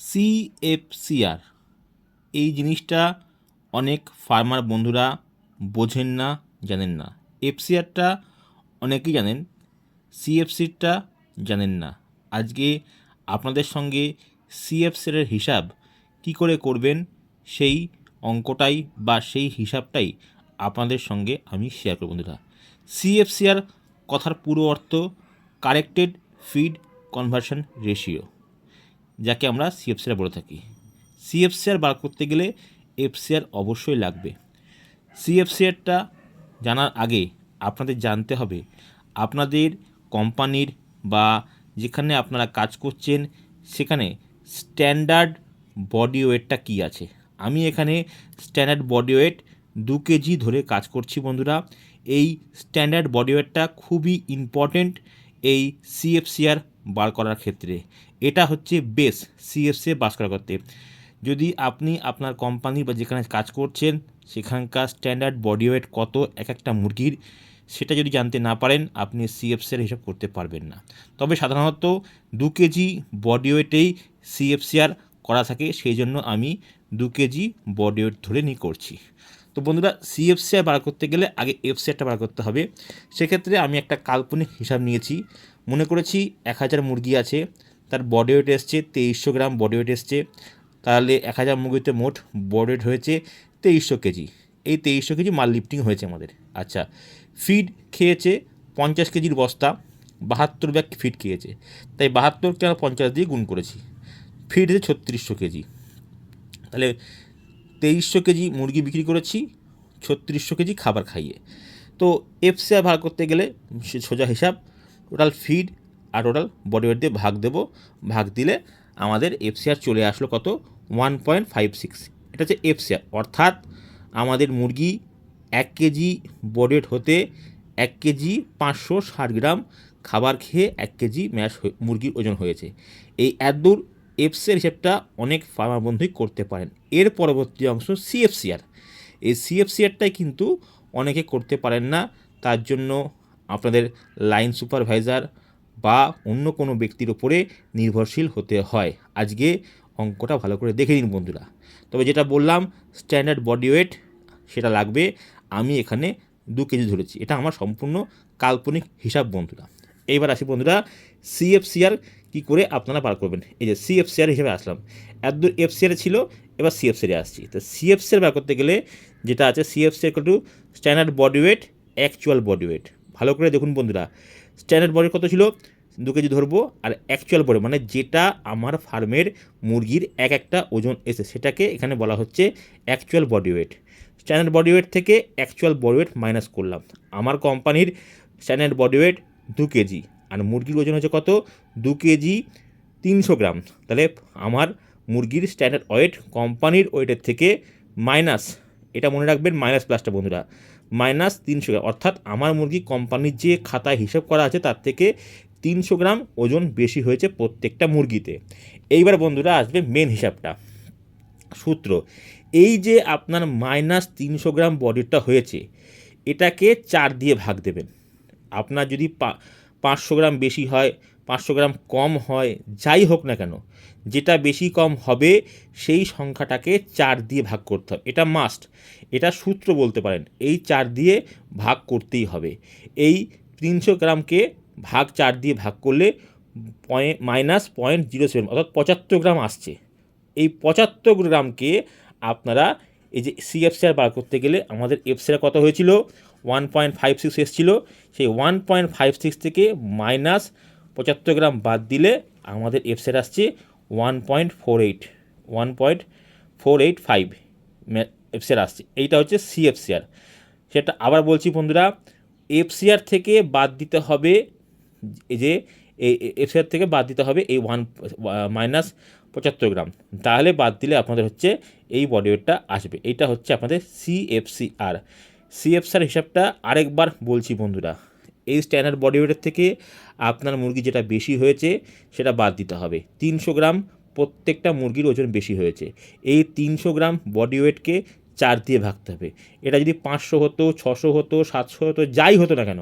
সিএফসিআর এই জিনিসটা অনেক ফার্মার বন্ধুরা বোঝেন না, জানেন না। এফসিআরটা অনেকেই জানেন, সিএফসিটা জানেন না। আজকে আপনাদের সঙ্গে সিএফসিআরের হিসাব কি করে করবেন সেই অঙ্কটাই বা সেই হিসাবটাই আপনাদের সঙ্গে আমি শেয়ার করব বন্ধুরা। সিএফসিআর কথার পুরো অর্থ কারেক্টেড ফিড কনভার্সন রেশিও, যাকে আমরা সিএফসিআর বলে থাকি। সিএফসিআর বার করতে গেলে এফসিআর অবশ্যই লাগবে। সিএফসিআরটা জানার আগে আপনাদের জানতে হবে আপনাদের কোম্পানির বা যেখানে আপনারা কাজ করছেন সেখানে স্ট্যান্ডার্ড বডি ওয়েটটা কী আছে। আমি এখানে স্ট্যান্ডার্ড বডি ওয়েট 2 কেজি ধরে কাজ করছি বন্ধুরা। এই স্ট্যান্ডার্ড বডি ওয়েটটা খুবই ইম্পর্টেন্ট এই সিএফসিআর বার করার ক্ষেত্রে। এটা হচ্ছে বেস সিএফসিআর বার করার করতে। যদি আপনি আপনার কোম্পানি বা যেখানে কাজ করছেন সেখানকার স্ট্যান্ডার্ড বডি ওয়েট কত এক একটা মুরগির, সেটা যদি জানতে না পারেন আপনি সিএফসিআর হিসাব করতে পারবেন না। তবে সাধারণত 2 কেজি বডি ওয়েটেই সিএফসিআর করা থাকে, সেই জন্য আমি 2 কেজি বডি ওয়েট ধরে নিয়ে করছি। তো বন্ধুরা, সিএফসিআর বার করতে গেলে আগে এফসিআরটা বার করতে হবে। সেক্ষেত্রে আমি একটা কাল্পনিক হিসাব নিয়েছি। মনে করেছি 1000 মুরগি আছে, তার বডি ওয়েট এসছে 2300 গ্রাম বডি ওয়েট এসছে। তাহলে 1000 মুরগিতে মোট বডি ওয়েট হয়েছে 2300 কেজি। এই 2300 কেজি মাল লিফটিং হয়েছে আমাদের। আচ্ছা, ফিড খেয়েছে 50 কেজির বস্তা, 72 ব্যাগ ফিড খেয়েছে, তাই 72কে আমরা 50 দিয়ে গুণ করেছি। ফিড হচ্ছে 3600 কেজি। তাহলে 2300 কেজি মুরগি বিক্রি করেছি 3600 কেজি খাবার খাইয়ে। তো এফসিআর ভাগ করতে গেলে সোজা হিসাব, টোটাল ফিড আর টোটাল বডি ওয়েট দিয়ে ভাগ দেবো। ভাগ দিলে আমাদের এফসিআর চলে আসলো কত, 1.56। এটা হচ্ছে এফসিআর, অর্থাৎ আমাদের মুরগি 1 কেজি বডি ওয়েট হতে 1 কেজি 560 গ্রাম খাবার খেয়ে 1 কেজি ম্যাশ মুরগির ওজন হয়েছে। এই এতদূর এফসিআর হিসেবটা অনেক ফার্মার বন্ধুই করতে পারেন। এর পরবর্তী অংশ সিএফসিআর। এই সিএফসিআরটাই কিন্তু অনেকে করতে পারেন না, তার জন্য আপনাদের লাইন সুপারভাইজার বা অন্য কোনো ব্যক্তির ওপরে নির্ভরশীল হতে হয়। আজকে অঙ্কটা ভালো করে দেখে নিন বন্ধুরা। তবে যেটা বললাম স্ট্যান্ডার্ড বডি ওয়েট সেটা লাগবে। আমি এখানে 2 কেজি ধরেছি, এটা আমার সম্পূর্ণ কাল্পনিক হিসাব বন্ধুরা। এইবার আসি বন্ধুরা, সিএফসিআর কী করে আপনারা বার করবেন। এই যে সিএফসিআর হিসেবে আসলাম, এতদূর এফসিআর ছিল, এবার সিএফসিআরে আসছি। তো সিএফসিআর বার করতে গেলে যেটা আছে CFCR to standard body weight actual body weight. ভালো করে দেখুন বন্ধুরা, স্ট্যান্ডার্ড বডি কত ছিল 2 কেজি ধরবো, আর অ্যাকচুয়াল বডি মানে যেটা আমার ফার্মের মুরগির এক একটা ওজন এসে সেটাকে এখানে বলা হচ্ছে actual body wait. Standard body wait থেকে অ্যাকচুয়াল বডি ওয়েট মাইনাস করলাম। আমার কোম্পানির স্ট্যান্ডার্ড বডি ওয়েট 2 কেজি, আর মুরগির ওজন হচ্ছে কত 2 কেজি 300 গ্রাম। তাহলে আমার মুরগির স্ট্যান্ডার্ড ওয়েট কোম্পানির ওয়েটের থেকে মাইনাস, এটা মনে রাখবেন মাইনাস প্লাসটা বন্ধুরা, মাইনাস 300 গ্রাম, অর্থাৎ আমার মুরগি কোম্পানির যে খাতায় হিসাব করা আছে তার থেকে 300 গ্রাম ওজন বেশি হয়েছে প্রত্যেকটা মুরগিতে। এইবার বন্ধুরা আসবে মেন হিসাবটা, সূত্র। এই যে আপনার মাইনাস 300 গ্রাম বডিটা হয়েছে এটাকে 4 দিয়ে ভাগ দেবেন। আপনার যদি 500 গ্রাম বেশি হয়, 500 গ্রাম কম হয়, যাই হোক না কেন, যেটা বেশি কম হবে সেই সংখ্যাটাকে 4 দিয়ে ভাগ করতে হবে। এটা মাস্ট, এটা সূত্র বলতে পারেন। এই 4 দিয়ে ভাগ করতেই হবে। এই 300 গ্রামকে ভাগ 4 দিয়ে ভাগ করলে -0.07 অর্থাৎ 75 গ্রাম আসছে। এই 75 গ্রামকে আপনারা এই যে সিএফসিআর বার করতে গেলে আমাদের এফসিআর কত হয়েছিল 1.56 এসেছিল, সেই 1.56 থেকে -75 গ্রাম বাদ দিলে আমাদের এফসিআর আসছে 1.485 এফসিআর আসছে। এইটা হচ্ছে সিএফসিআর। সেটা আবার বলছি বন্ধুরা, এফসিআর থেকে বাদ দিতে হবে এই যে এফসিআর থেকে বাদ দিতে হবে এই -75 গ্রাম, তাহলে বাদ দিলে আপনাদের হচ্ছে এই বডি ওয়েটটা আসবে। এইটা হচ্ছে আপনাদের সিএফসিআর। সিএফসিআর হিসাবটা আরেকবার বলছি বন্ধুরা, এই স্ট্যান্ডার্ড বডি ওয়েটের থেকে আপনার মুরগি যেটা বেশি হয়েছে সেটা বাদ দিতে হবে। 300 গ্রাম প্রত্যেকটা মুরগির ওজন বেশি হয়েছে, এই 300 গ্রাম বডি ওয়েটকে 4 দিয়ে ভাগতে হবে। এটা যদি 500 হতো, 600 হতো, 700 হতো, যাই হতো না কেন,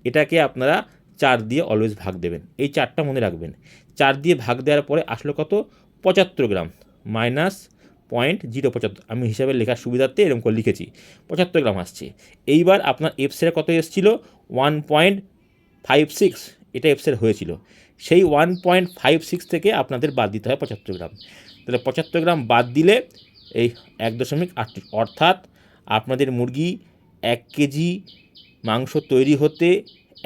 এটাকে আপনারা 4 দিয়ে অলওয়েজ ভাগ দেবেন। এই 4টা মনে রাখবেন। 4 দিয়ে ভাগ দেওয়ার পরে আসলো কত 75 গ্রাম মাইনাস 0.075, আমি হিসাবে লেখার সুবিধার্থে এরকম করে লিখেছি, 75 গ্রাম আসছে। এইবার আপনার এফসের কত এসেছিল 1.56, এটা এফসের হয়েছিল, সেই 1.56 থেকে আপনাদের বাদ দিতে হয় 75 গ্রাম। তাহলে 75 গ্রাম বাদ দিলে এই 1.8, অর্থাৎ আপনাদের মুরগি 1 কেজি মাংস তৈরি হতে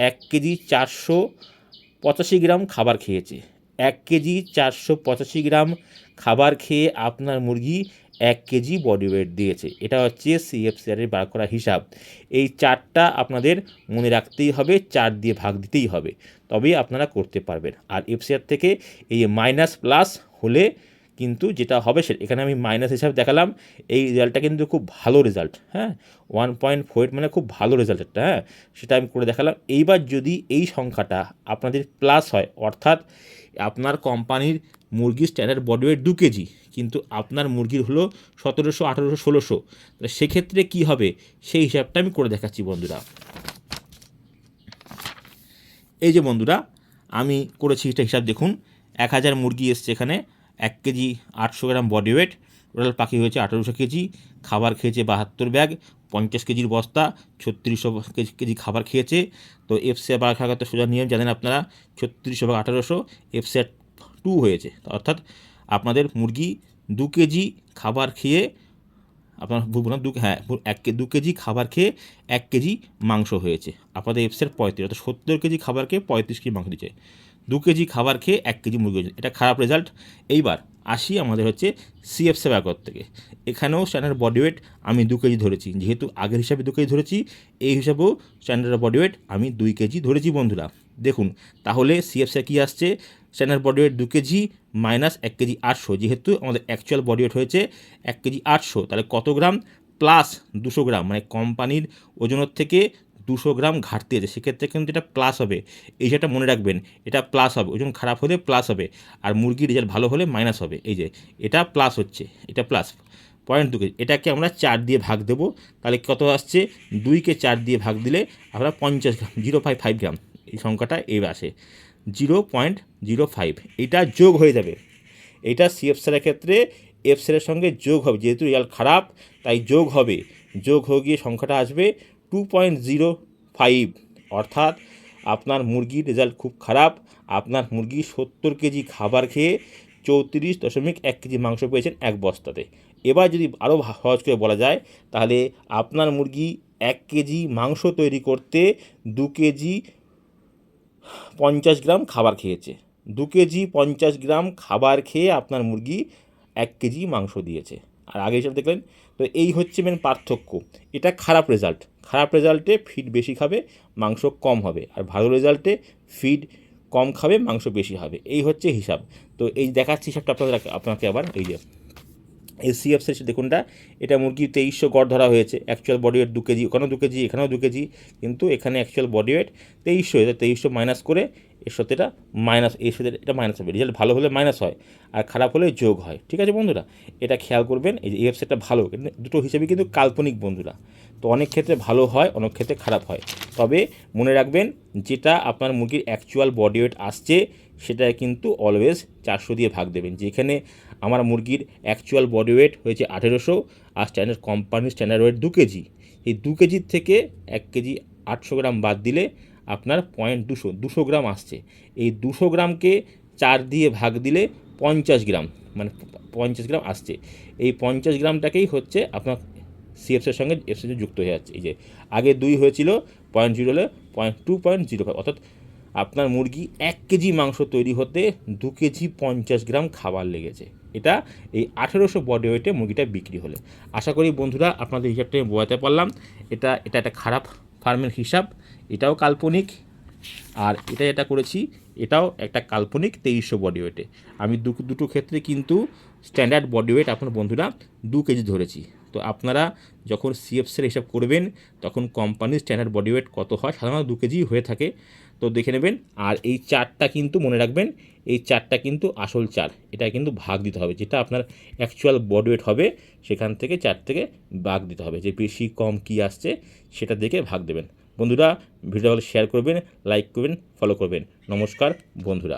1 কেজি 485 গ্রাম খাবার খেয়েছে। 1 কেজি 485 গ্রাম খাবার খেয়ে আপনার মুরগি 1 কেজি বডি ওয়েট দিয়েছে। এটা হচ্ছে সিএফসিআরের বার করা হিসাব। এই চারটা আপনাদের মনে রাখতেই হবে, 4 দিয়ে ভাগ দিতেই হবে, তবেই আপনারা করতে পারবেন। আর এফসিআর থেকে এই মাইনাস প্লাস হলে কিন্তু যেটা হবে সেটা, এখানে আমি মাইনাস হিসাবে দেখালাম, এই রেজাল্টটা কিন্তু খুব ভালো রেজাল্ট, হ্যাঁ 1.48 মানে খুব ভালো রেজাল্ট একটা, হ্যাঁ সেটা আমি করে দেখালাম। এইবার যদি এই সংখ্যাটা আপনাদের প্লাস হয়, অর্থাৎ আপনার কোম্পানির মুরগির স্ট্যান্ডার্ড বডি ওয়েট 2 কেজি, কিন্তু আপনার মুরগির হলো 1700, 1800, 1600, তাহলে সেক্ষেত্রে কী হবে সেই হিসাবটা আমি করে দেখাচ্ছি বন্ধুরা। এই যে বন্ধুরা আমি করেছি এটা হিসাব দেখুন, 1000 মুরগি এসছে এখানে, 1 কেজি 800 গ্রাম বডি ওয়েট, টোটাল পাখি হয়েছে 1800 কেজি, খাবার খেয়েছে 72 ব্যাগ, 50 কেজির বস্তা, 3600 কেজি খাবার খেয়েছে। তো এফসিআর বার খাওয়া তো সোজা নিয়ম জানেন আপনারা, 3600 ভাগ 1800, এফসিআর 2 হয়েছে, অর্থাৎ আপনাদের মুরগি 2 কেজি খাবার খেয়ে আপনার বললাম 2 কেজি খাবার খেয়ে 1 কেজি মাংস হয়েছে। আপনাদের এফসের 35, অর্থাৎ 70 কেজি খাবার খেয়ে 35 কেজি মাংস দিচ্ছে। 2 কেজি খাবার খেয়ে 1 কেজি মুরগি হয়েছে, এটা খারাপ রেজাল্ট। এইবার আসি আমাদের হচ্ছে সিএফসি ব্যাকর থেকে। এখানেও স্ট্যান্ডার্ড বডি ওয়েট আমি 2 কেজি ধরেছি, যেহেতু আগের হিসাবে 2 কেজি ধরেছি, এই হিসাবেও স্ট্যান্ডার্ড বডি ওয়েট আমি 2 কেজি ধরেছি বন্ধুরা। দেখুন তাহলে সিএফসি কী আসছে, standard body wait 2 KG minus 1 KG 800, যেহেতু আমাদের অ্যাকচুয়াল বডি ওয়েট হয়েছে 1 কেজি 800, তাহলে কত গ্রাম প্লাস 200 গ্রাম, মানে কোম্পানির ওজনের থেকে 200 গ্রাম ঘাটতি আছে, সেক্ষেত্রে কিন্তু এটা প্লাস হবে। এই যেটা মনে রাখবেন, এটা প্লাস হবে, ওজন খারাপ হলে প্লাস হবে, আর মুরগির রেজাল্ট ভালো হলে মাইনাস হবে। এই যে এটা প্লাস হচ্ছে, এটা প্লাস 0.2 কেজি, এটাকে আমরা 4 দিয়ে ভাগ দেবো, তাহলে কত আসছে, 2কে 4 দিয়ে ভাগ দিলে আমরা 50 গ্রাম 0.5 গ্রাম, এই সংখ্যাটা এই আসে 0.05, এটা যোগ হয়ে যাবে। এটা সিএফসিআরের ক্ষেত্রে এফসিআরের সঙ্গে যোগ হবে, যেহেতু রেজাল্ট খারাপ তাই যোগ হবে, যোগ হয়ে গিয়ে সংখ্যাটা আসবে 2.05, অর্থাৎ আপনার মুরগির রেজাল্ট খুব খারাপ। আপনার মুরগি 70 কেজি খাবার খেয়ে 34.1 কেজি মাংস পেয়েছেন এক বস্তাতে। এবার যদি আরও সহজ করে বলা যায়, তাহলে আপনার মুরগি 1 কেজি মাংস তৈরি করতে 2 কেজি 50 গ্রাম খাবার খেয়েছে। 2 কেজি 50 গ্রাম খাবার খেয়ে আপনার মুরগি 1 কেজি মাংস দিয়েছে, আর আগে হিসাব দেখলেন। তো এই হচ্ছে মেন পার্থক্য। এটা খারাপ রেজাল্ট, খারাপ রেজাল্টে ফিড বেশি খাবে, মাংস কম হবে, আর ভালো রেজাল্টে ফিড কম খাবে, মাংস বেশি হবে, এই হচ্ছে হিসাব। তো এই দেখাচ্ছি হিসাবটা আপনাকে আবার, এই যে এই সিএফসি দেখুনটা, এটা মুরগি 2300 গড় ধরা হয়েছে, অ্যাকচুয়াল বডি ওয়েট 2 কেজি, ওখানেও 2 কেজি, এখানেও 2 কেজি, কিন্তু এখানে অ্যাকচুয়াল বডি ওয়েট 2300, এটা 2300 মাইনাস করে এর সাথে এটা মাইনাস, এর সাথে এটা মাইনাস হবে, রেজাল্ট ভালো হলে মাইনাস হয়, আর খারাপ হলে যোগ হয়। ঠিক আছে বন্ধুরা, এটা খেয়াল করবেন। এই যে এফসিটা ভালো, কিন্তু দুটো হিসেবে কিন্তু কাল্পনিক বন্ধুরা, তো অনেক ক্ষেত্রে ভালো হয়, অনেক ক্ষেত্রে খারাপ হয়। তবে মনে রাখবেন, যেটা আপনার মুরগির অ্যাকচুয়াল বডি ওয়েট আসছে সেটা কিন্তু অলওয়েজ 400 দিয়ে ভাগ দেবেন। যেখানে আমার মুরগির অ্যাকচুয়াল বডি ওয়েট হয়েছে 1800, আর স্ট্যান্ডার্ড কোম্পানির স্ট্যান্ডার্ড ওয়েট 2 কেজি, এই 2 কেজির থেকে 1 কেজি 800 গ্রাম বাদ দিলে আপনার 200 গ্রাম আসছে। এই 200 গ্রামকে 4 দিয়ে ভাগ দিলে 50 গ্রাম, মানে 50 গ্রাম আসছে। এই 50 গ্রামটাকেই হচ্ছে আপনার সিএফসির সঙ্গে এফসিতে যুক্ত হয়ে যাচ্ছে। এই যে আগে 2 হয়েছিল, 0.0 হলে 2.05, অর্থাৎ আপনার মুরগি 1 কেজি মাংস তৈরি হতে 2 কেজি 50 গ্রাম খাবার লেগেছে। এটা এই 1800 বডি ওয়েটে মুরগিটা বিক্রি হলে। আশা করি বন্ধুরা আপনাদের হিসাবটা আমি বোঝাতে পারলাম। এটা একটা খারাপ ফার্মের হিসাব, এটাও কাল্পনিক, আর এটা করেছি এটাও একটা কাল্পনিক 2300 বডি ওয়েটে। আমি দুটো ক্ষেত্রে কিন্তু স্ট্যান্ডার্ড বডি ওয়েট আপনার বন্ধুরা 2 কেজি ধরেছি। তো আপনারা যখন সিএফসির হিসাব করবেন তখন কোম্পানির স্ট্যান্ডার্ড বডি ওয়েট কত হয়, সাধারণত 2 কেজি হয়ে থাকে, তো দেখে নেবেন। আর এই চারটা কিন্তু মনে রাখবেন, এই চারটা কিন্তু আসল চার, এটা কিন্তু ভাগ দিতে হবে, যেটা আপনার অ্যাকচুয়াল বডি ওয়েট হবে সেখান থেকে 4 থেকে ভাগ দিতে হবে, যে বেশি কম কী আসছে সেটা দেখে ভাগ দেবেন। বন্ধুরা ভিডিও ভালো শেয়ার করবেন, লাইক করবেন, ফলো করবেন। নমস্কার বন্ধুরা।